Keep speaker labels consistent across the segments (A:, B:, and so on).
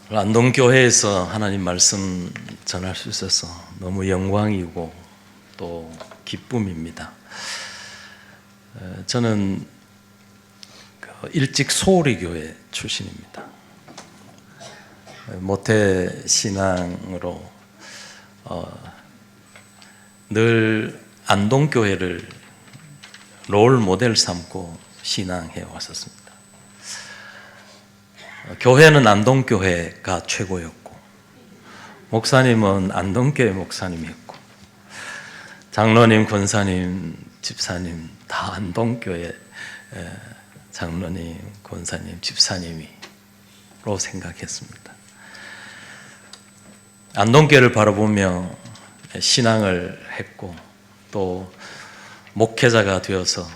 A: 안동교회에서 하나님 말씀 전할 수 있어서 너무 영광이고 또 기쁨입니다. 저는 일찍 소우리교회 출신입니다. 모태 신앙으로 늘 안동교회를 롤 모델 삼고 신앙해 왔었습니다. 교회는 안동교회가 최고였고, 목사님은 안동교회 목사님이었고, 장로님, 권사님, 집사님 다 안동교회 장로님, 권사님, 집사님이로 생각했습니다. 안동교회를 바라보며 신앙을 했고, 또 목회자가 되어서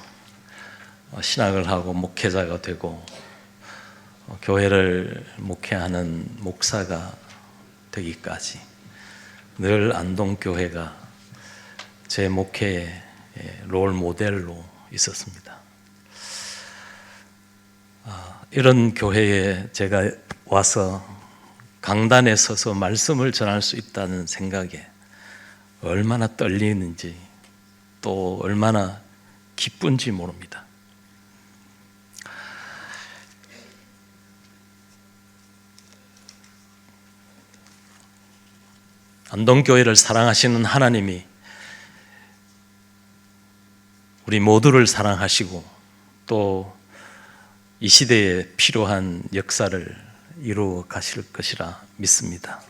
A: 신학을 하고 목회자가 되고 교회를 목회하는 목사가 되기까지 늘 안동교회가 제 목회의 롤 모델로 있었습니다. 이런 교회에 제가 와서 강단에 서서 말씀을 전할 수 있다는 생각에 얼마나 떨리는지 또 얼마나 기쁜지 모릅니다. 안동교회를 사랑하시는 하나님이 우리 모두를 사랑하시고 또 이 시대에 필요한 역사를 이루어 가실 것이라 믿습니다.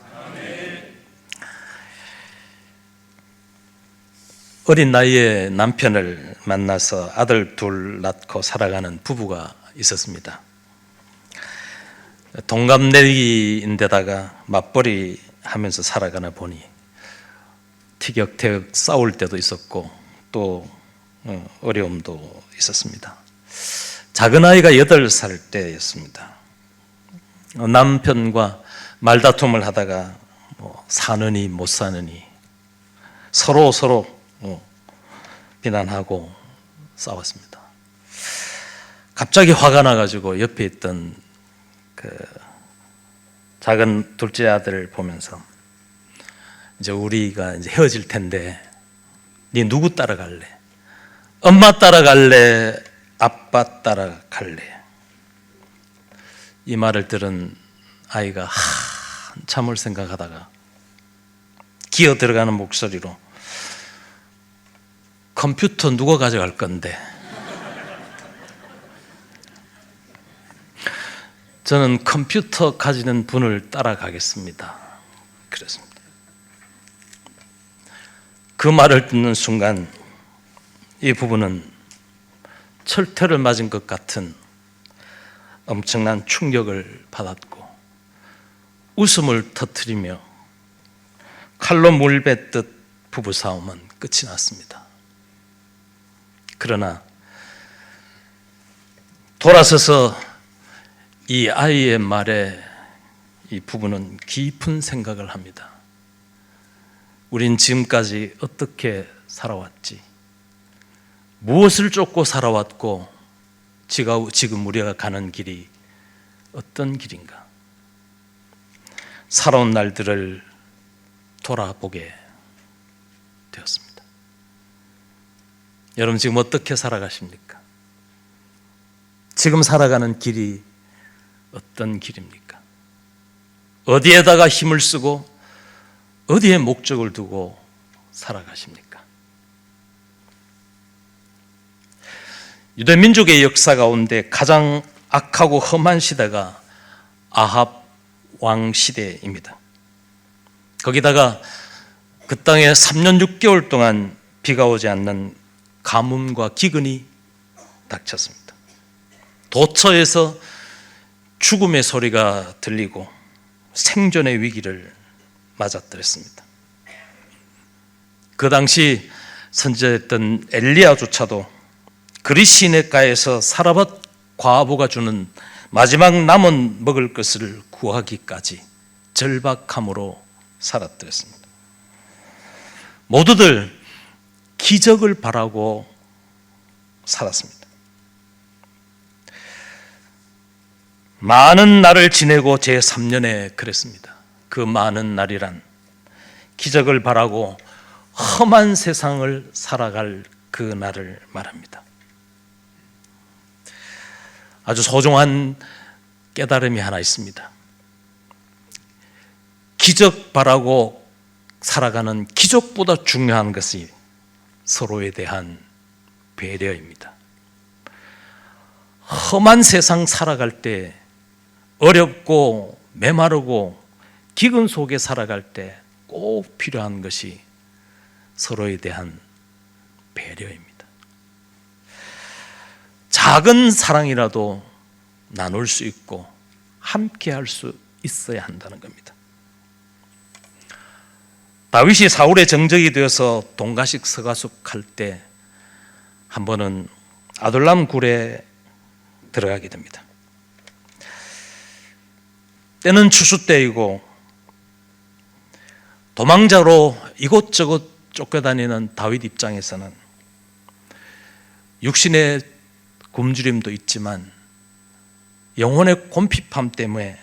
A: 어린 나이에 남편을 만나서 아들 둘 낳고 살아가는 부부가 있었습니다. 동갑내기인데다가 맞벌이 하면서 살아가나 보니 티격태격 싸울 때도 있었고 또 어려움도 있었습니다. 작은 아이가 8살 때였습니다. 남편과 말다툼을 하다가 사느니 못 사느니 서로 비난하고 싸웠습니다. 갑자기 화가 나가지고 옆에 있던 그 작은 둘째 아들을 보면서 이제 우리가 이제 헤어질 텐데 네 누구 따라갈래? 엄마 따라갈래? 아빠 따라갈래? 이 말을 들은 아이가 한참을 생각하다가 기어 들어가는 목소리로 컴퓨터 누가 가져갈 건데? 저는 컴퓨터 가지는 분을 따라가겠습니다. 그랬습니다. 그 말을 듣는 순간 이 부부는 철퇴를 맞은 것 같은 엄청난 충격을 받았고 웃음을 터뜨리며 칼로 물 뱉듯 부부싸움은 끝이 났습니다. 그러나 돌아서서 이 아이의 말에 이 부부는 깊은 생각을 합니다. 우린 지금까지 어떻게 살아왔지? 무엇을 쫓고 살아왔고 지금 우리가 가는 길이 어떤 길인가? 살아온 날들을 돌아보게 되었습니다. 여러분 지금 어떻게 살아가십니까? 지금 살아가는 길이 어떤 길입니까? 어디에다가 힘을 쓰고 어디에 목적을 두고 살아가십니까? 유대민족의 역사 가운데 가장 악하고 험한 시대가 아합 왕 시대입니다. 거기다가 그 땅에 3년 6개월 동안 비가 오지 않는 가뭄과 기근이 닥쳤습니다. 도처에서 죽음의 소리가 들리고 생존의 위기를 맞았더랬습니다. 그 당시 선지자였던 엘리야조차도 그리 시냇가에서 사라밧 과부가 주는 마지막 남은 먹을 것을 구하기까지 절박함으로 살았더랬습니다. 모두들 기적을 바라고 살았습니다. 많은 날을 지내고 제3년에 그랬습니다. 그 많은 날이란 기적을 바라고 험한 세상을 살아갈 그 날을 말합니다. 아주 소중한 깨달음이 하나 있습니다. 기적 바라고 살아가는 기적보다 중요한 것이 서로에 대한 배려입니다. 험한 세상 살아갈 때, 어렵고 메마르고 기근 속에 살아갈 때 꼭 필요한 것이 서로에 대한 배려입니다. 작은 사랑이라도 나눌 수 있고 함께 할 수 있어야 한다는 겁니다. 다윗이 사울의 정적이 되어서 동가식 서가숙할 때 한 번은 아둘람 굴에 들어가게 됩니다. 때는 추수 때이고 도망자로 이곳저곳 쫓겨다니는 다윗 입장에서는 육신의 굶주림도 있지만 영혼의 곰핍함 때문에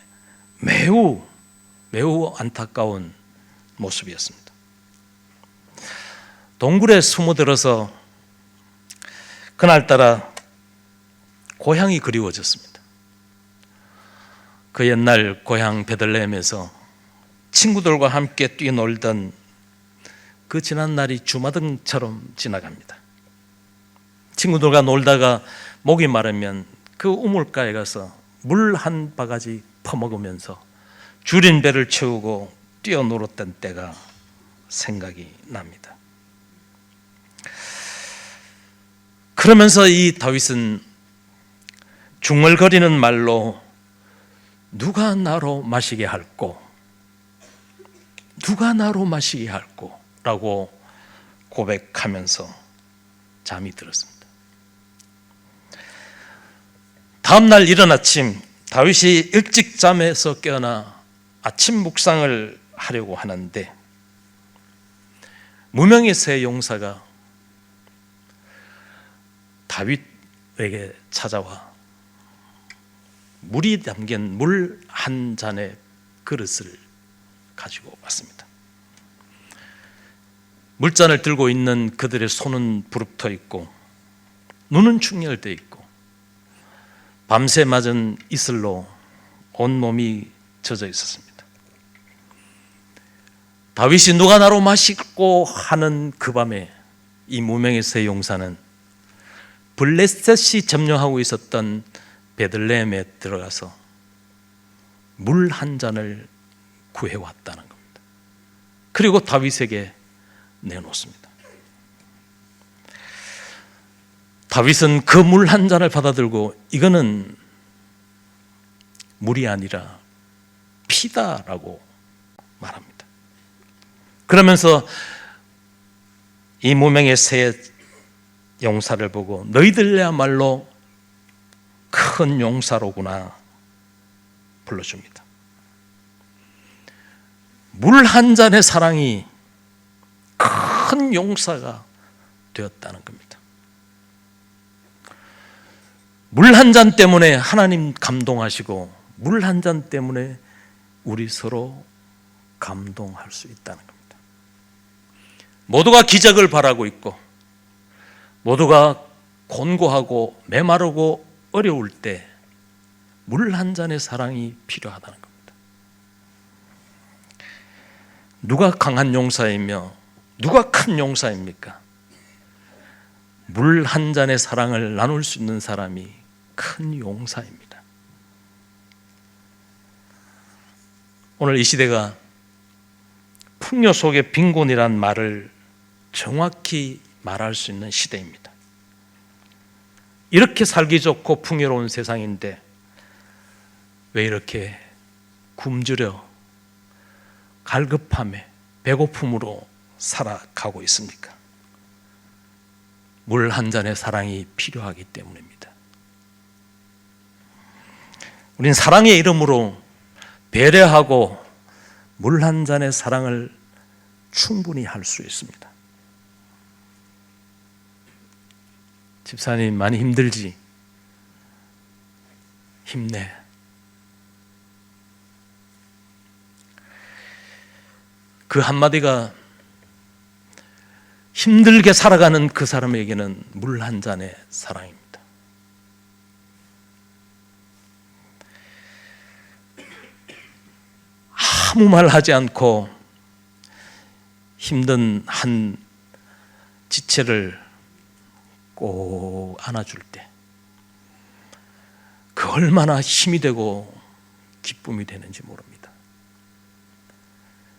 A: 매우 안타까운 모습이었습니다. 동굴에 숨어들어서 그날따라 고향이 그리워졌습니다. 그 옛날 고향 베들레헴에서 친구들과 함께 뛰놀던 그 지난 날이 주마등처럼 지나갑니다. 친구들과 놀다가 목이 마르면 그 우물가에 가서 물 한 바가지 퍼먹으면서 줄인 배를 채우고 뛰어놀았던 때가 생각이 납니다. 그러면서 이 다윗은 중얼거리는 말로 누가 나로 마시게 할꼬? 누가 나로 마시게 할꼬? 라고 고백하면서 잠이 들었습니다. 다음 날 이른 아침 다윗이 일찍 잠에서 깨어나 아침 묵상을 하려고 하는데 무명의 새 용사가 다윗에게 찾아와 물이 담긴 물 한 잔의 그릇을 가지고 왔습니다. 물잔을 들고 있는 그들의 손은 부릅떠 있고 눈은 충혈되어 있고 밤새 맞은 이슬로 온몸이 젖어 있었습니다. 다윗이 누가 나로 마시고 하는 그 밤에 이 무명의 새 용사는 블레셋이 점령하고 있었던 베들레헴에 들어가서 물 한 잔을 구해왔다는 겁니다. 그리고 다윗에게 내놓습니다. 다윗은 그 물 한 잔을 받아들고 이거는 물이 아니라 피다라고 말합니다. 그러면서 이 무명의 새 용사를 보고 너희들야말로 큰 용사로구나 불러줍니다. 물 한 잔의 사랑이 큰 용사가 되었다는 겁니다. 물 한 잔 때문에 하나님 감동하시고 물 한 잔 때문에 우리 서로 감동할 수 있다는 겁니다. 모두가 기적을 바라고 있고 모두가 곤고하고 메마르고 어려울 때 물 한 잔의 사랑이 필요하다는 겁니다. 누가 강한 용사이며 누가 큰 용사입니까? 물 한 잔의 사랑을 나눌 수 있는 사람이 큰 용사입니다. 오늘 이 시대가 풍요 속의 빈곤이란 말을 정확히 말할 수 있는 시대입니다. 이렇게 살기 좋고 풍요로운 세상인데 왜 이렇게 굶주려 갈급함에 배고픔으로 살아가고 있습니까? 물 한 잔의 사랑이 필요하기 때문입니다. 우린 사랑의 이름으로 배려하고 물 한 잔의 사랑을 충분히 할 수 있습니다. 집사님 많이 힘들지? 힘내. 그 한마디가 힘들게 살아가는 그 사람에게는 물 한 잔의 사랑입니다. 아무 말 하지 않고 힘든 한 지체를 꼭 안아줄 때 그 얼마나 힘이 되고 기쁨이 되는지 모릅니다.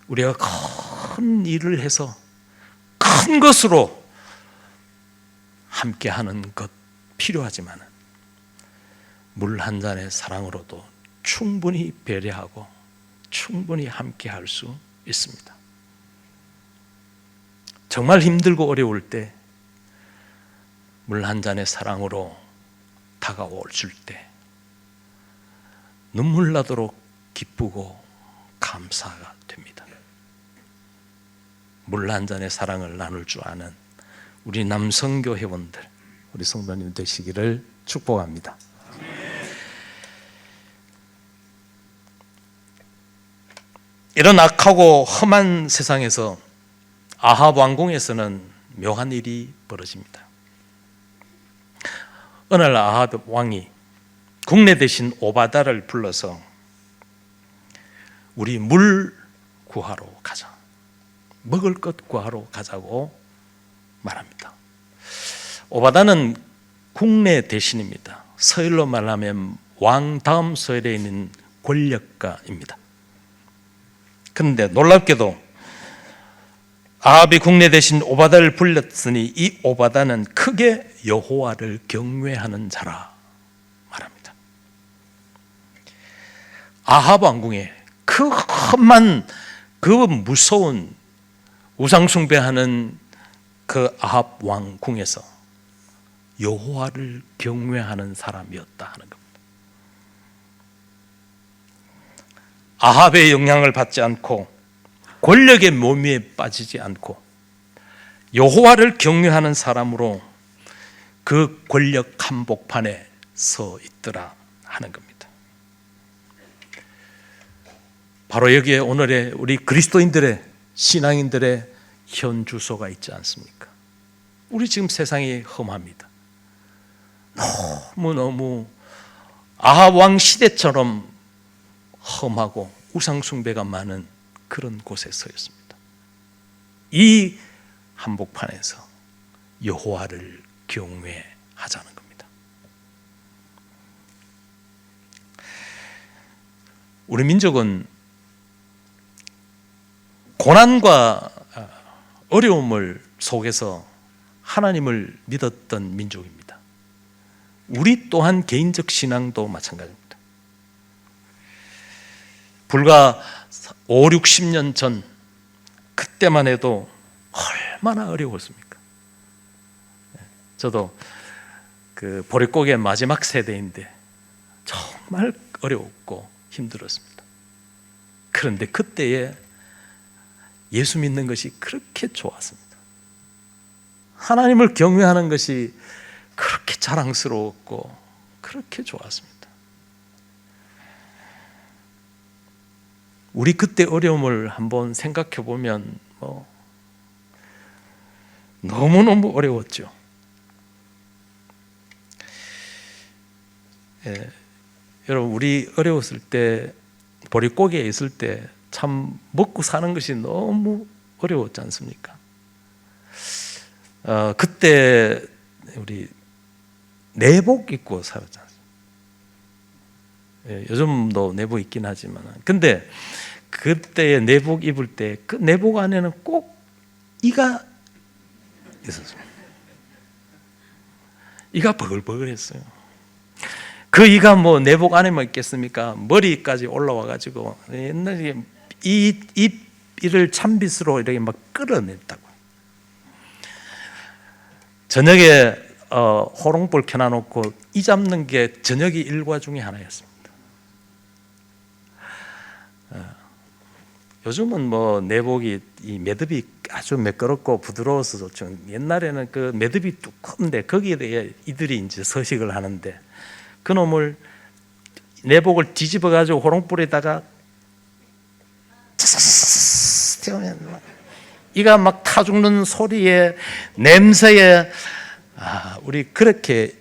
A: 우리가 큰 일을 해서 큰 것으로 함께하는 것 필요하지만 물 한 잔의 사랑으로도 충분히 배려하고 충분히 함께할 수 있습니다. 정말 힘들고 어려울 때 물 한 잔의 사랑으로 다가올 때 눈물 나도록 기쁘고 감사가 됩니다. 물 한 잔의 사랑을 나눌 줄 아는 우리 남성교 회원들, 우리 성도님 되시기를 축복합니다. 이런 악하고 험한 세상에서 아합 왕궁에서는 묘한 일이 벌어집니다. 어느 날 아합 왕이 국내 대신 오바다를 불러서 우리 물 구하러 가자, 먹을 것 구하러 가자고 말합니다. 오바다는 국내 대신입니다. 서열로 말하면 왕 다음 서열에 있는 권력가입니다. 그런데 놀랍게도 아합이 국내 대신 오바다를 불렀으니 이 오바다는 크게 여호와를 경외하는 자라 말합니다. 아합 왕궁에 그 험한 그 무서운 우상 숭배하는 그 아합 왕궁에서 여호와를 경외하는 사람이었다 하는 겁니다. 아합의 영향을 받지 않고 권력의 묘미에 빠지지 않고 여호와를 경외하는 사람으로 그 권력 한복판에 서 있더라 하는 겁니다. 바로 여기에 오늘의 우리 그리스도인들의 신앙인들의 현 주소가 있지 않습니까? 우리 지금 세상이 험합니다. 너무너무 아합 왕 시대처럼 험하고 우상 숭배가 많은 그런 곳에 서 있습니다. 이 한복판에서 여호와를 경외하자는 겁니다. 우리 민족은 고난과 어려움을 속에서 하나님을 믿었던 민족입니다. 우리 또한 개인적 신앙도 마찬가지입니다. 불과 5, 60년 전 그때만 해도 얼마나 어려웠습니까? 저도 그 보릿고개 마지막 세대인데 정말 어려웠고 힘들었습니다. 그런데 그때에 예수 믿는 것이 그렇게 좋았습니다. 하나님을 경외하는 것이 그렇게 자랑스러웠고 그렇게 좋았습니다. 우리 그때 어려움을 한번 생각해 보면 너무너무 어려웠죠. 여러분, 우리 어려웠을 때, 보릿고개에 있을 때 참 먹고 사는 것이 너무 어려웠지 않습니까? 그때 우리 내복 입고 살았지 않습니까? 요즘도 내복 입긴 하지만, 근데 그때 내복 입을 때 그 내복 안에는 꼭 이가 있었어요. 이가 버글버글했어요. 그 이가 뭐 내복 안에만 있겠습니까? 머리까지 올라와 가지고 옛날에 이를 찬빗으로 이렇게 막 끌어냈다고. 저녁에 호롱불 켜놔놓고 이 잡는 게 저녁이 일과 중에 하나였습니다. 요즘은 뭐 내복이 이 매듭이 아주 매끄럽고 부드러워서 좋죠. 옛날에는 그 매듭이 두꺼운데 거기에 이들이 이제 서식을 하는데 그 놈을 내복을 뒤집어 가지고 호롱불에다가 찍으면 막 이가 막 타 죽는 소리에 냄새에 우리 그렇게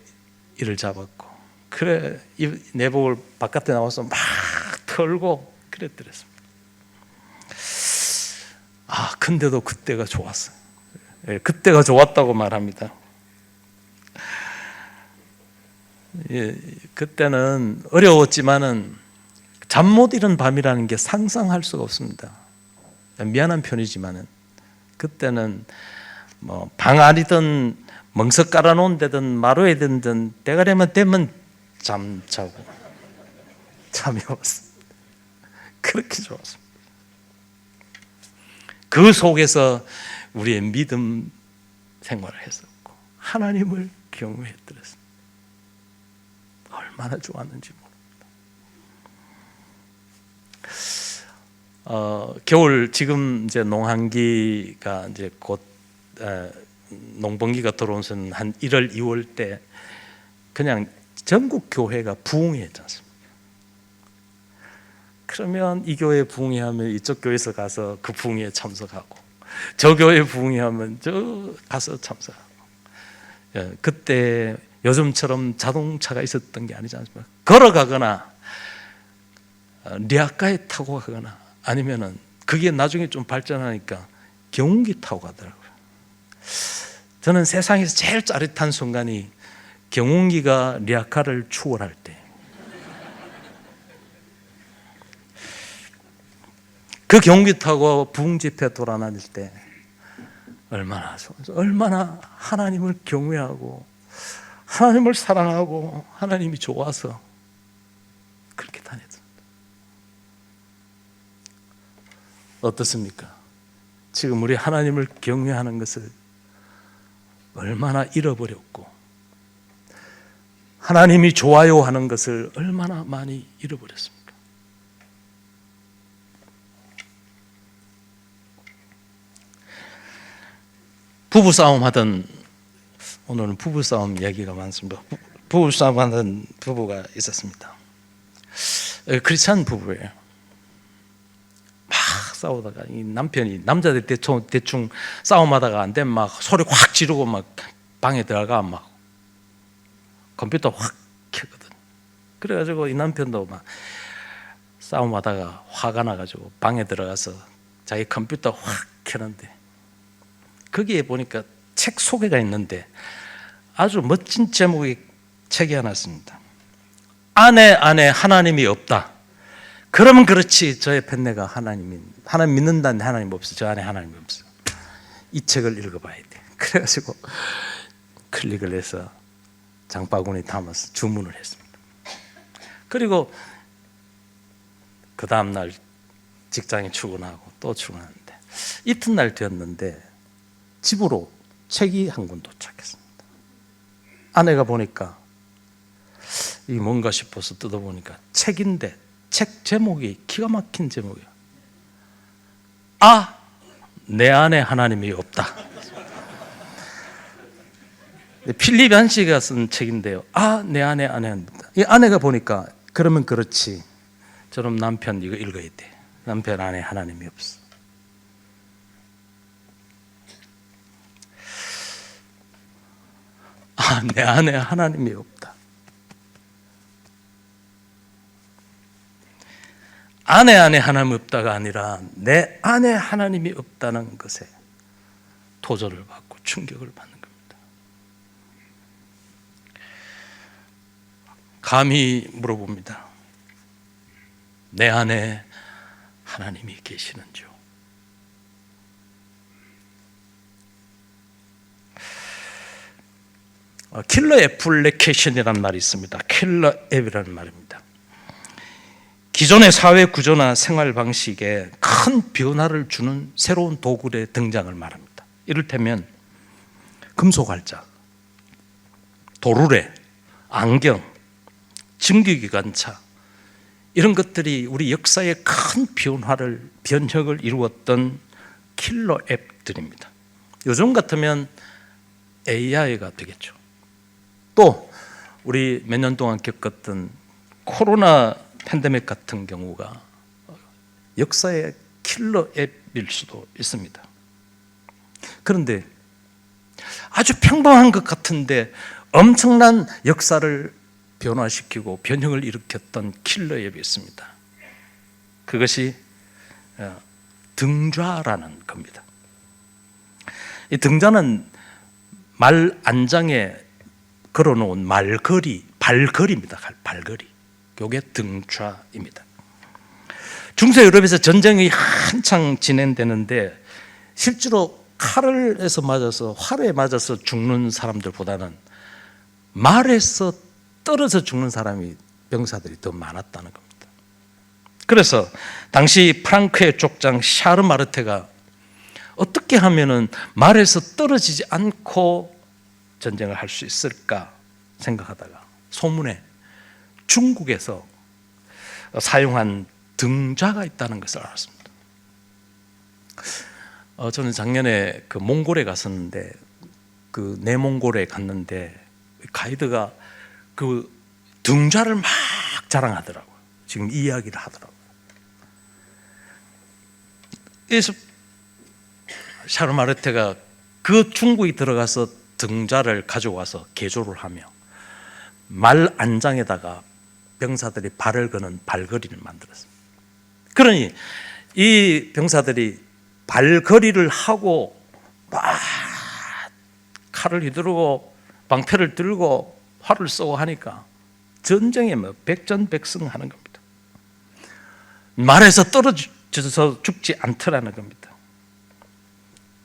A: 이를 잡았고, 그래 이 내복을 바깥에 나와서 막 털고 그랬더랬습니다. 근데도 그때가 좋았어요. 그때가 좋았다고 말합니다. 그때는 어려웠지만은 잠 못 이룬 밤이라는 게 상상할 수가 없습니다. 미안한 편이지만은 그때는 뭐 방 안이든 멍석 깔아놓은 데든 마루에 든든 때가 되면 잠자고 잠이 왔습니다. 그렇게 좋았습니다. 그 속에서 우리의 믿음 생활을 했었고 하나님을 경외했더랬습니다. 얼마나 좋았는지 모릅니다. 겨울 지금 이제 농한기가 이제 곧 농번기가 들어오는 한 1월, 2월 때 그냥 전국 교회가 부흥회였지 않습니까? 그러면 이 교회 부흥회하면 이쪽 교회에서 가서 그 부흥회에 참석하고, 저 교회 부흥회하면 저 가서 참석하고. 그때 요즘처럼 자동차가 있었던 게 아니지 않습니까? 걸어가거나 리아카에 타고 가거나 아니면은 그게 나중에 좀 발전하니까 경운기 타고 가더라고요. 저는 세상에서 제일 짜릿한 순간이 경운기가 리아카를 추월할 때, 그 경운기 타고 부흥 집회 돌아다닐 때 얼마나 하나님을 경외하고 하나님을 사랑하고 하나님이 좋아서 그렇게 다녔습니다. 어떻습니까? 지금 우리 하나님을 경외하는 것을 얼마나 잃어버렸고, 하나님이 좋아요 하는 것을 얼마나 많이 잃어버렸습니까? 부부싸움 하던, 오늘은 부부싸움 얘기가 많습니다. 부부싸움 하던 부부가 있었습니다. 크리스찬 부부예요. 막 싸우다가 이 남편이, 남자들 대충 싸움하다가 안 되면 막 소리 확 지르고 막 방에 들어가 막 컴퓨터 확 켜거든. 그래가지고 이 남편도 막 싸움하다가 화가 나가지고 방에 들어가서 자기 컴퓨터 확 켜는데 거기에 보니까 책 소개가 있는데 아주 멋진 제목의 책이 하나 있습니다. 아내 안에 하나님이 없다. 그러면 그렇지, 저의 팬네가 하나님 믿는다는데 하나님 없어. 저 안에 하나님이 없어. 이 책을 읽어봐야 돼. 그래가지고 클릭을 해서 장바구니 담아서 주문을 했습니다. 그리고 그 다음날 직장에 출근하고 또 출근하는데 이튿날 되었는데 집으로 책이 한 권 도착했습니다. 아내가 보니까 이 뭔가 싶어서 뜯어보니까 책인데 책 제목이 기가 막힌 제목이야. 내 안에 하나님이 없다. 필립 얀시가 쓴 책인데요. 내 안에 하나님이 없다. 이 아내가 보니까 그러면 그렇지, 저럼 남편 이거 읽어야 돼. 남편 안에 하나님이 없어. 내 안에 하나님이 없다. 아내 안에 하나님이 없다가 아니라 내 안에 하나님이 없다는 것에 도전을 받고 충격을 받는 겁니다. 감히 물어봅니다. 내 안에 하나님이 계시는지요? 킬러 애플리케이션이라는 말이 있습니다. 킬러 앱이라는 말입니다. 기존의 사회 구조나 생활 방식에 큰 변화를 주는 새로운 도구의 등장을 말합니다. 이를테면 금속활자, 도르래, 안경, 증기기관차, 이런 것들이 우리 역사에 큰 변혁을 이루었던 킬러 앱들입니다. 요즘 같으면 AI가 되겠죠. 또 우리 몇 년 동안 겪었던 코로나 팬데믹 같은 경우가 역사의 킬러 수도 있습니다. 그런데 아주 평범한 것 같은데 엄청난 역사를 변화시키고 변형을 일으켰던 킬러 앱이 있습니다. 그것이 등좌라는 겁니다. 이 등좌는 말 안장에 걸어놓은 발걸이입니다. 발걸이. 이게 등좌입니다. 중세 유럽에서 전쟁이 한창 진행되는데 실제로 칼에서 맞아서 활에 맞아서 죽는 사람들보다는 말에서 떨어져 죽는 사람이 병사들이 더 많았다는 겁니다. 그래서 당시 프랑크의 족장 샤르마르테가 어떻게 하면은 말에서 떨어지지 않고 전쟁을 할 수 있을까 생각하다가 소문에 중국에서 사용한 등좌가 있다는 것을 알았습니다. 저는 작년에 그 몽골에 갔었는데 그 내몽골에 갔는데 가이드가 그 등좌를 막 자랑하더라고요. 지금 이야기를 하더라고요. 그래서 샤르마르테가 그 중국에 들어가서 등좌를 가져와서 개조를 하며 말 안장에다가 병사들이 발을 거는 발걸이를 만들었습니다. 그러니 이 병사들이 발걸이를 하고 막 칼을 휘두르고 방패를 들고 활을 쏘고 하니까 전쟁에 백전백승하는 겁니다. 말에서 떨어져서 죽지 않더라는 겁니다.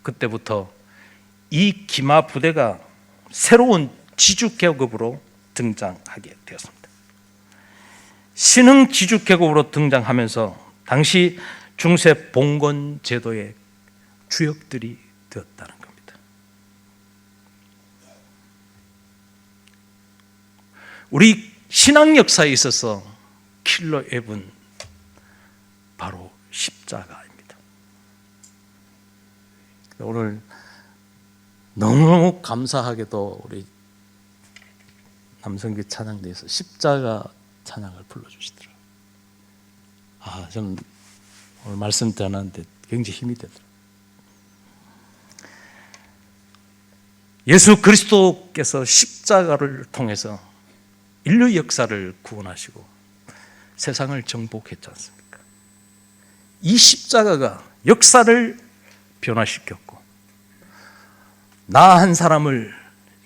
A: 그때부터 이 기마 부대가 새로운 지주 계급으로 등장하게 되었습니다. 신흥 지주 계급으로 등장하면서 당시 중세 봉건 제도의 주역들이 되었다는 겁니다. 우리 신앙 역사에 있어서 킬러 앱은 바로 십자가입니다. 오늘 너무 감사하게도 우리 남성기 찬양대에서 십자가 찬양을 불러주시더라고요. 저는 오늘 말씀 전하는데 굉장히 힘이 되더라고요. 예수 그리스도께서 십자가를 통해서 인류 역사를 구원하시고 세상을 정복했지 않습니까? 이 십자가가 역사를 변화시켰고 나 한 사람을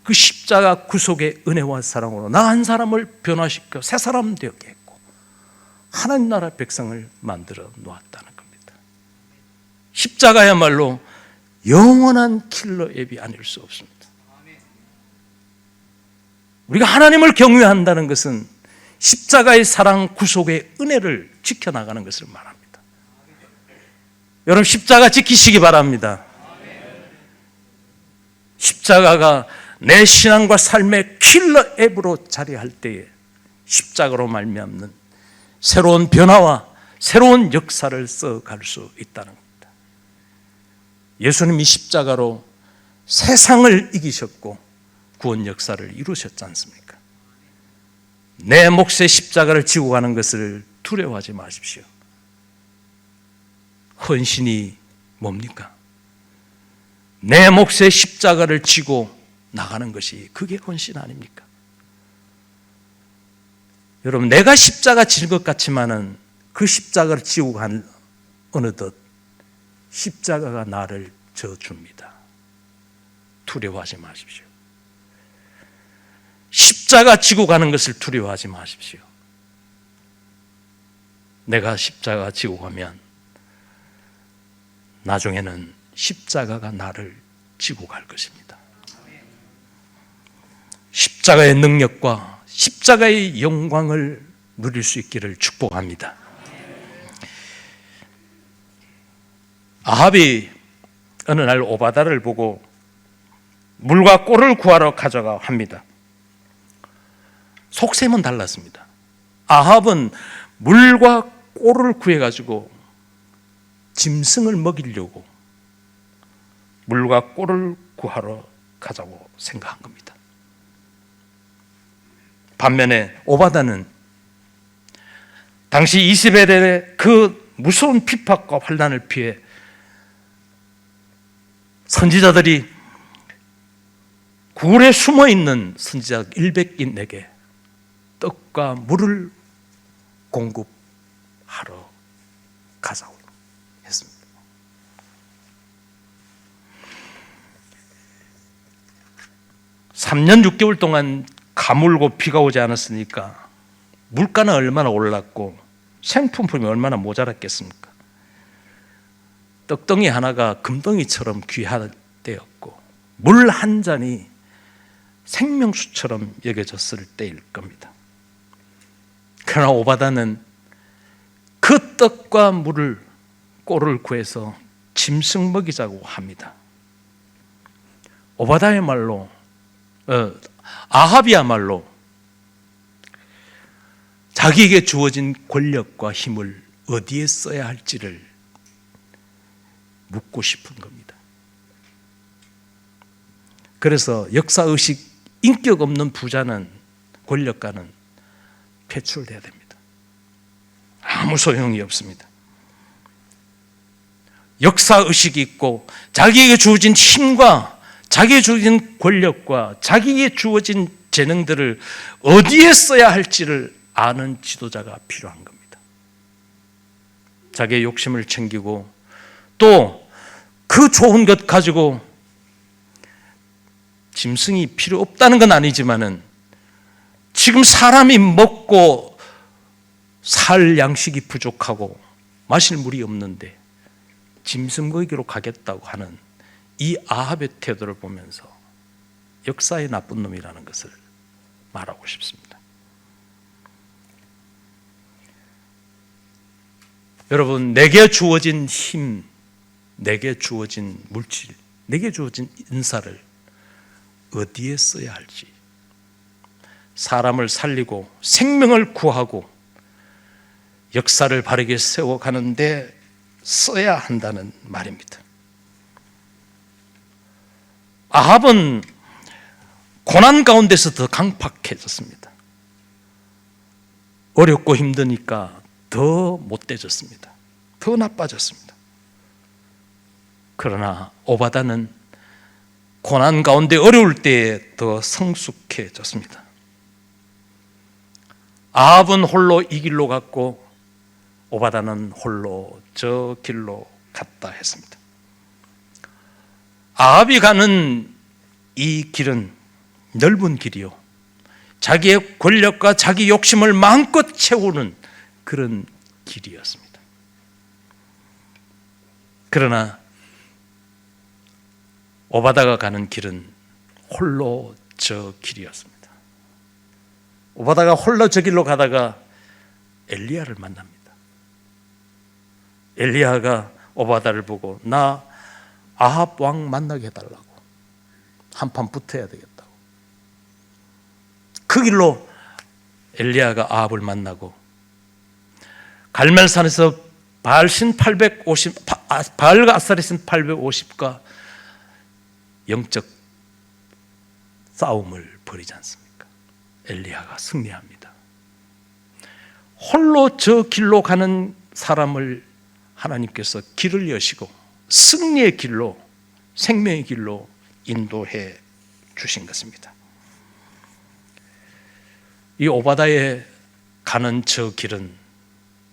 A: 그 십자가 구속의 은혜와 사랑으로 나 한 사람을 변화시켜 새 사람 되게 했고 하나님 나라 백성을 만들어 놓았다는 겁니다. 십자가야말로 영원한 킬러 앱이 아닐 수 없습니다. 우리가 하나님을 경외한다는 것은 십자가의 사랑 구속의 은혜를 지켜나가는 것을 말합니다. 여러분 십자가 지키시기 바랍니다. 십자가가 내 신앙과 삶의 킬러 앱으로 자리할 때에 십자가로 말미암는 새로운 변화와 새로운 역사를 써갈 수 있다는 겁니다. 예수님이 십자가로 세상을 이기셨고 구원 역사를 이루셨지 않습니까? 내 몫의 십자가를 지고 가는 것을 두려워하지 마십시오. 헌신이 뭡니까? 내 몫의 십자가를 지고 나가는 것이 그게 헌신 아닙니까? 여러분 내가 십자가 지는 것 같지만은 그 십자가를 지고 간 어느덧 십자가가 나를 져줍니다. 두려워하지 마십시오. 십자가 지고 가는 것을 두려워하지 마십시오. 내가 십자가 지고 가면 나중에는 십자가가 나를 지고 갈 것입니다. 십자가의 능력과 십자가의 영광을 누릴 수 있기를 축복합니다. 아합이 어느 날 오바다를 보고 물과 꿀을 구하러 가져가 합니다. 속셈은 달랐습니다. 아합은 물과 꿀을 구해가지고 짐승을 먹이려고 물과 꿀을 구하러 가자고 생각한 겁니다. 반면에 오바다는 당시 이스라엘의 그 무서운 핍박과 환난을 피해 선지자들이 굴에 숨어 있는 선지자 100인에게 떡과 물을 공급하러 가자고 했습니다. (3년 6개월) 동안 가물고 비가 오지 않았으니까 물가는 얼마나 올랐고 생품품이 얼마나 모자랐겠습니까? 떡덩이 하나가 금덩이처럼 귀하되었고 물 한 잔이 생명수처럼 여겨졌을 때일 겁니다. 그러나 오바다는 그 떡과 물을 꼴을 구해서 짐승 먹이자고 합니다. 오바다야말로 아합이야말로 자기에게 주어진 권력과 힘을 어디에 써야 할지를 묻고 싶은 겁니다. 그래서 역사의식 인격 없는 부자는, 권력가는 배출돼야 됩니다. 아무 소용이 없습니다. 역사의식이 있고 자기에게 주어진 힘과 자기에게 주어진 권력과 자기에게 주어진 재능들을 어디에 써야 할지를 아는 지도자가 필요한 겁니다. 자기의 욕심을 챙기고 또 그 좋은 것 가지고 짐승이 필요 없다는 건 아니지만은 지금 사람이 먹고 살 양식이 부족하고 마실 물이 없는데 짐승 먹이로 가겠다고 하는 이 아합의 태도를 보면서 역사의 나쁜 놈이라는 것을 말하고 싶습니다. 여러분, 내게 주어진 힘, 내게 주어진 물질, 내게 주어진 인사를 어디에 써야 할지, 사람을 살리고 생명을 구하고 역사를 바르게 세워가는데 써야 한다는 말입니다. 아합은 고난 가운데서 더 강팍해졌습니다. 어렵고 힘드니까 더 못돼졌습니다. 더 나빠졌습니다. 그러나 오바다는 고난 가운데 어려울 때에 더 성숙해졌습니다. 아합은 홀로 이 길로 갔고 오바다는 홀로 저 길로 갔다 했습니다. 아합이 가는 이 길은 넓은 길이요, 자기의 권력과 자기 욕심을 마음껏 채우는 그런 길이었습니다. 그러나 오바다가 가는 길은 홀로 저 길이었습니다. 오바다가 홀로 저 길로 가다가 엘리야를 만납니다. 엘리야가 오바다를 보고 나 아합 왕 만나게 해달라고, 한판 붙어야 되겠다고. 그 길로 엘리야가 아합을 만나고 갈멜산에서 바알신 850, 바알과 아스타레신 850과 영적 싸움을 벌이지 않습니까? 엘리야가 승리합니다. 홀로 저 길로 가는 사람을 하나님께서 길을 여시고 승리의 길로, 생명의 길로 인도해 주신 것입니다. 이 오바다에 가는 저 길은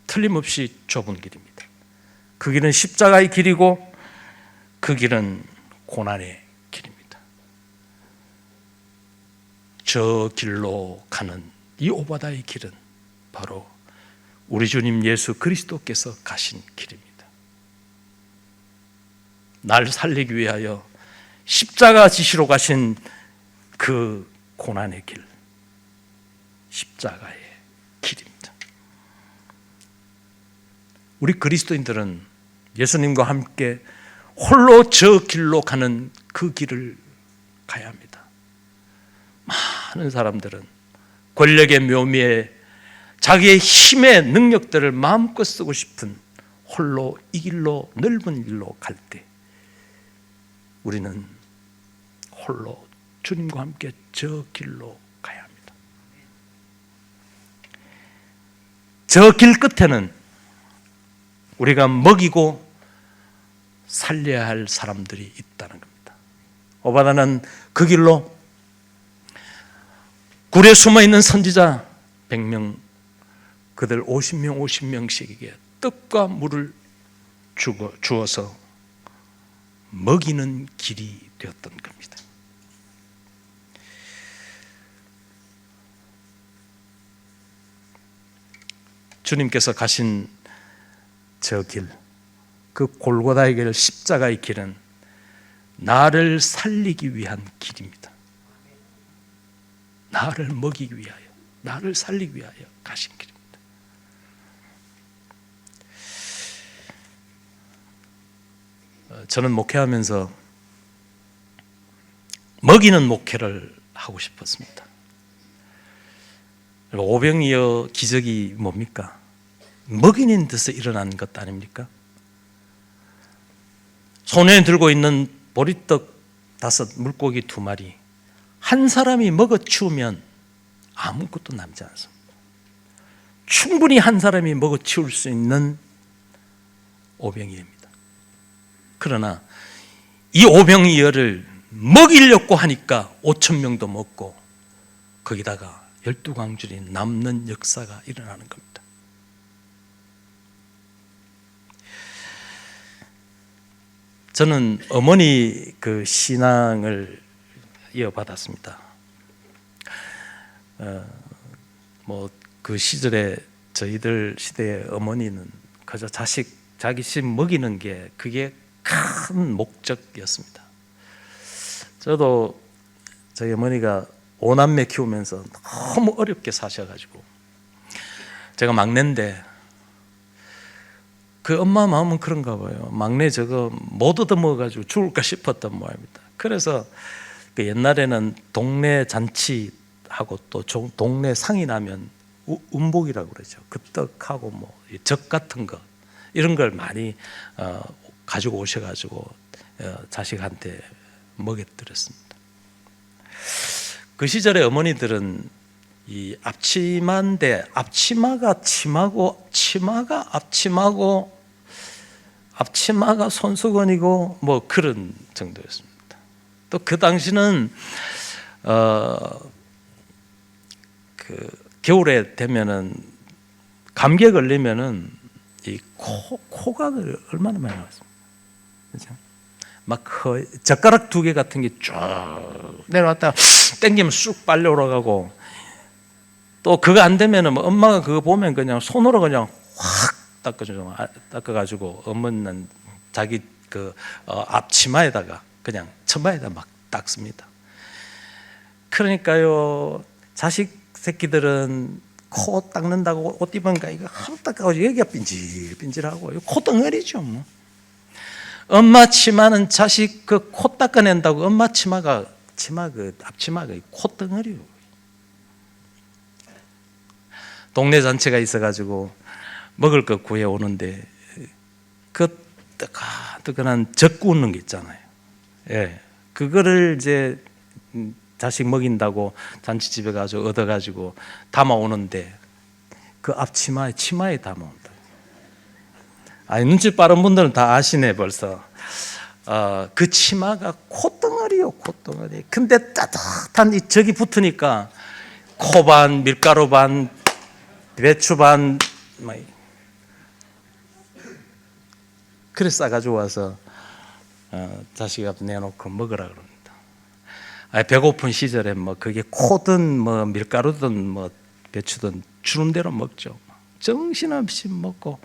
A: 틀림없이 좁은 길입니다. 그 길은 십자가의 길이고 그 길은 고난의 길입니다. 저 길로 가는 이 오바다의 길은 바로 우리 주님 예수 그리스도께서 가신 길입니다. 날 살리기 위하여 십자가 지시로 가신 그 고난의 길, 십자가의 길입니다. 우리 그리스도인들은 예수님과 함께 홀로 저 길로 가는 그 길을 가야 합니다. 많은 사람들은 권력의 묘미에 자기의 힘의 능력들을 마음껏 쓰고 싶은 홀로 이 길로, 넓은 길로 갈 때 우리는 홀로 주님과 함께 저 길로 가야 합니다. 저 길 끝에는 우리가 먹이고 살려야 할 사람들이 있다는 겁니다. 오바다는 그 길로 굴에 숨어있는 선지자 100명, 그들 50명씩에게 떡과 물을 주어서 먹이는 길이 되었던 겁니다. 주님께서 가신 저 길, 그 골고다의 길, 십자가의 길은 나를 살리기 위한 길입니다. 나를 먹이기 위하여, 나를 살리기 위하여 가신 길입니다. 저는 목회하면서 먹이는 목회를 하고 싶었습니다. 오병이어 기적이 뭡니까? 먹이는 데서 일어난 것 아닙니까? 손에 들고 있는 보리떡 5, 물고기 2마리, 한 사람이 먹어 치우면 아무것도 남지 않습니다. 충분히 한 사람이 먹어 치울 수 있는 오병이어입니다. 그러나 이 오병이어를 먹이려고 하니까 5,000명도 먹고 거기다가 12광줄이 남는 역사가 일어나는 겁니다. 저는 어머니 그 신앙을 이어받았습니다. 그 시절에 저희들 시대의 어머니는 그저 자기 집 먹이는 게 그게 큰 목적이었습니다. 저도 저희 어머니가 5남매 키우면서 너무 어렵게 사셔가지고 제가 막내인데 그 엄마 마음은 그런가 봐요. 막내 저거 못 얻어먹어가지고 죽을까 싶었던 모양입니다. 그래서 그 옛날에는 동네 잔치하고 또 동네 상이 나면 음복이라고 그러죠. 그 떡하고 뭐 적 같은 거 이런 걸 많이 가지고 오셔가지고 자식한테 먹여드렸습니다. 그 시절에 어머니들은 이 앞치마인데 앞치마가 치마고 치마가 앞치마고 앞치마가 손수건이고 뭐 그런 정도였습니다. 또 그 당시는 그 겨울에 되면은 감기에 걸리면은 이 코가 얼마나 많이 나왔습니까? 그렇죠? 막 젓가락 2개 같은 게 쭉 내려왔다가 땡기면 쑥 빨려 올라가고, 또 그거 안 되면은 엄마가 그거 보면 그냥 손으로 그냥 확 닦아가지고 어머니는 자기 그 앞치마에다가 그냥 처마에다 막 닦습니다. 그러니까요, 자식 새끼들은 코 닦는다고 옷 입으니까 이거 하루 닦아가지고 여기가 빈질빈질하고 콧덩어리죠. 뭐. 엄마 치마는 자식 그 코 닦아낸다고 엄마 치마가 그 앞치마가 콧덩어리요. 동네 잔치가 있어가지고 먹을 거 구해 오는데 그 뜨끈한 젖 구우는 게 있잖아요. 예, 그거를 이제 자식 먹인다고 잔치집에 가서 얻어가지고 담아 오는데 그 앞치마에 치마에 담아온다. 아니, 눈치 빠른 분들은 다 아시네 벌써. 그 치마가 콧덩어리요, 콧덩어리. 근데 따뜻한 이 적이 붙으니까 코 반, 밀가루 반, 배추 반, 그래 싸가지고 와서 자식한테 내놓고 먹으라 그럽니다. 배고픈 시절에 뭐 그게 코든 뭐 밀가루든 뭐 배추든 주는 대로 먹죠. 정신없이 먹고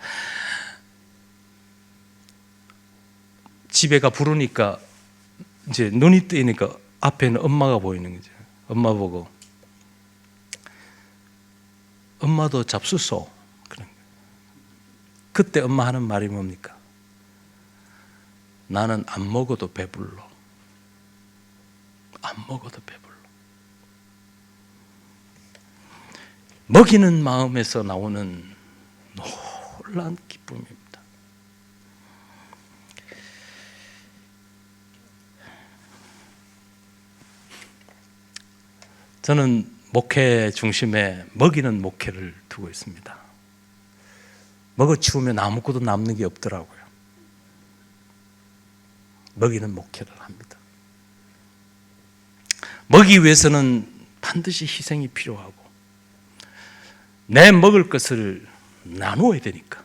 A: 집에가 부르니까 이제 눈이 뜨이니까 앞에는 엄마가 보이는 거죠. 엄마 보고 엄마도 잡수소. 그때 엄마 하는 말이 뭡니까? 나는 안 먹어도 배불러. 안 먹어도 배불러. 먹이는 마음에서 나오는 놀라운 기쁨입니다. 저는 목회 중심에 먹이는 목회를 두고 있습니다. 먹어 치우면 아무것도 남는 게 없더라고요. 먹이는 목회를 합니다. 먹이기 위해서는 반드시 희생이 필요하고 내 먹을 것을 나누어야 되니까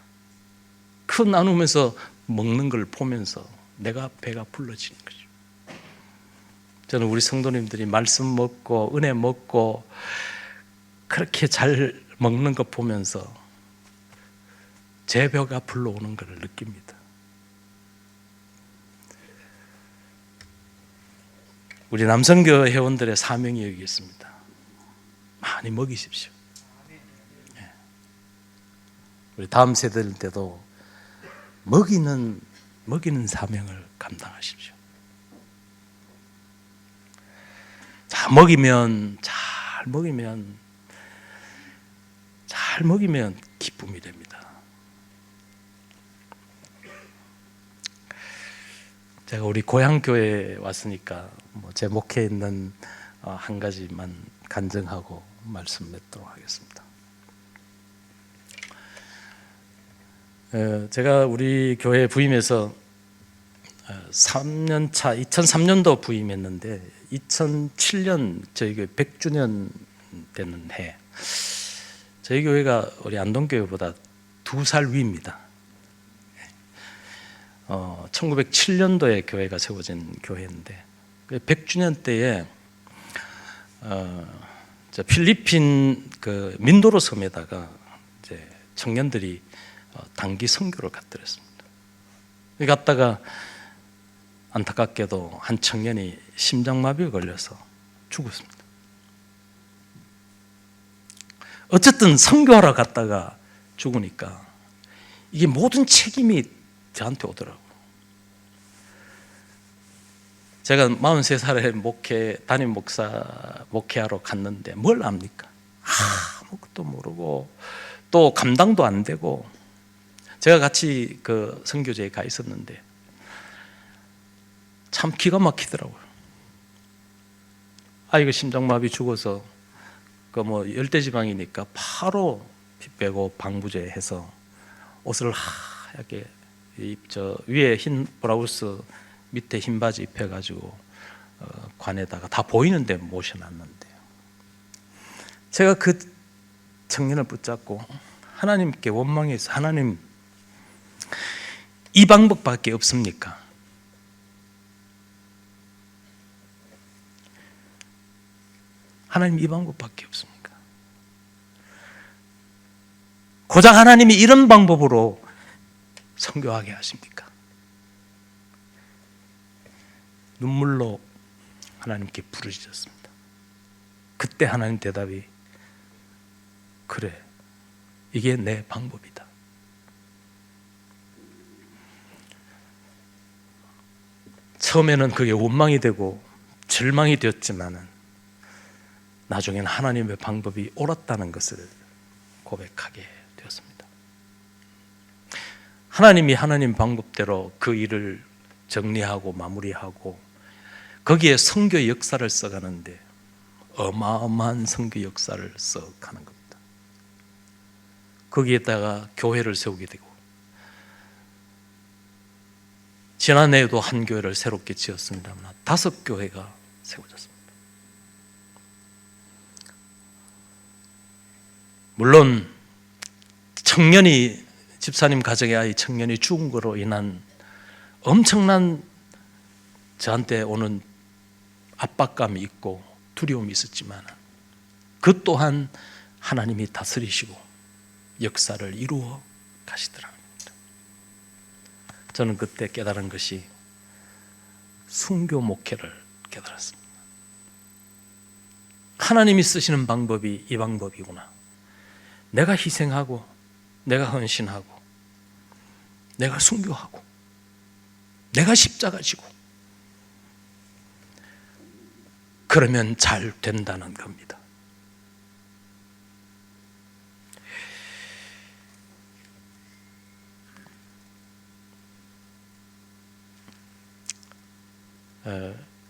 A: 그 나누면서 먹는 걸 보면서 내가 배가 불러지는 거죠. 저는 우리 성도님들이 말씀 먹고 은혜 먹고 그렇게 잘 먹는 것 보면서 제 배가 불러오는 것을 느낍니다. 우리 남성교 회원들의 사명이 여기 있습니다. 많이 먹이십시오. 우리 다음 세대들한테도 먹이는 사명을 감당하십시오. 잘 먹이면 기쁨이 됩니다. 제가 우리 고향 교회에 왔으니까 제 목회에 있는 한 가지만 간증하고 말씀 맺도록 하겠습니다. 제가 우리 교회에 부임해서 3년 차 2003년도 부임했는데 2007년 저희 교회 100주년 되는 해 저희 교회가 우리 안동교회보다 2살 위입니다. 1907년도에 교회가 세워진 교회인데 100주년 때에 필리핀 그 민도로 섬에다가 이제 청년들이 단기 선교를 갔더랬습니다. 갔다가 안타깝게도 한 청년이 심장마비에 걸려서 죽었습니다. 어쨌든 선교하러 갔다가 죽으니까 이게 모든 책임이 저한테 오더라고요. 제가 43살에 담임 목사 목회하러 갔는데 뭘 압니까? 아무것도 모르고 또 감당도 안 되고 제가 같이 그 선교제에 가 있었는데 참 기가 막히더라고요. 이거 심장마비 죽어서 그 열대지방이니까 바로 피 빼고 방부제 해서 옷을 하얗게 위에 흰 브라우스 밑에 흰 바지 입혀가지고 관에다가 다 보이는데 모셔놨는데요. 제가 그 청년을 붙잡고 하나님께 원망해서 하나님 이 방법밖에 없습니까? 하나님 이 방법밖에 없습니까? 고작 하나님이 이런 방법으로 선교하게 하십니까? 눈물로 하나님께 부르짖었습니다. 그때 하나님 대답이 그래, 이게 내 방법이다. 처음에는 그게 원망이 되고 절망이 되었지만은 나중에는 하나님의 방법이 옳았다는 것을 고백하게 되었습니다. 하나님이 하나님 방법대로 그 일을 정리하고 마무리하고 거기에 선교 역사를 써가는데 어마어마한 선교 역사를 써가는 겁니다. 거기에다가 교회를 세우게 되고 지난해에도 한 교회를 새롭게 지었습니다만 5교회가 세워졌습니다. 물론 집사님 가정의 아이 청년이 죽은 거로 인한 엄청난 저한테 오는 압박감이 있고 두려움이 있었지만 그 또한 하나님이 다스리시고 역사를 이루어 가시더랍니다. 저는 그때 깨달은 것이 순교 목회를 깨달았습니다. 하나님이 쓰시는 방법이 이 방법이구나. 내가 희생하고 내가 헌신하고 내가 순교하고 내가 십자가 지고 그러면 잘 된다는 겁니다.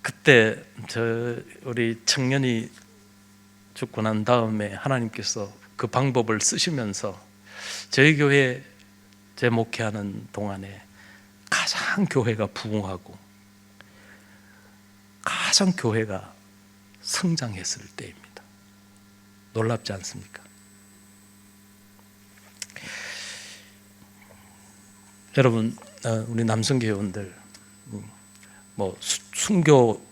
A: 그때 우리 청년이 죽고 난 다음에 하나님께서 그 방법을 쓰시면서 저희 교회 제 목회하는 동안에 가장 교회가 부흥하고 가장 교회가 성장했을 때입니다. 놀랍지 않습니까? 여러분, 우리 남성교회원들 뭐 순교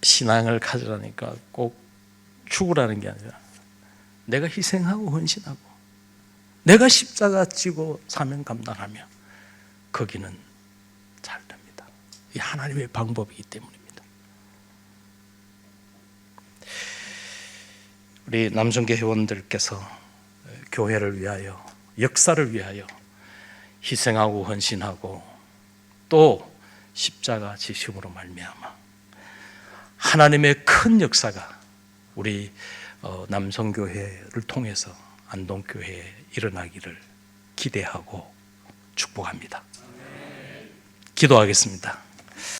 A: 신앙을 가지라니까 꼭 죽으라는 게 아니라 내가 희생하고 헌신하고 내가 십자가 지고 사명 감당하며 거기는 잘 됩니다. 이 하나님의 방법이기 때문입니다. 우리 남성교회 회원들께서 교회를 위하여, 역사를 위하여 희생하고 헌신하고 또 십자가 지심으로 말미암아 하나님의 큰 역사가 우리 남성교회를 통해서 안동교회에 일어나기를 기대하고 축복합니다. 기도하겠습니다.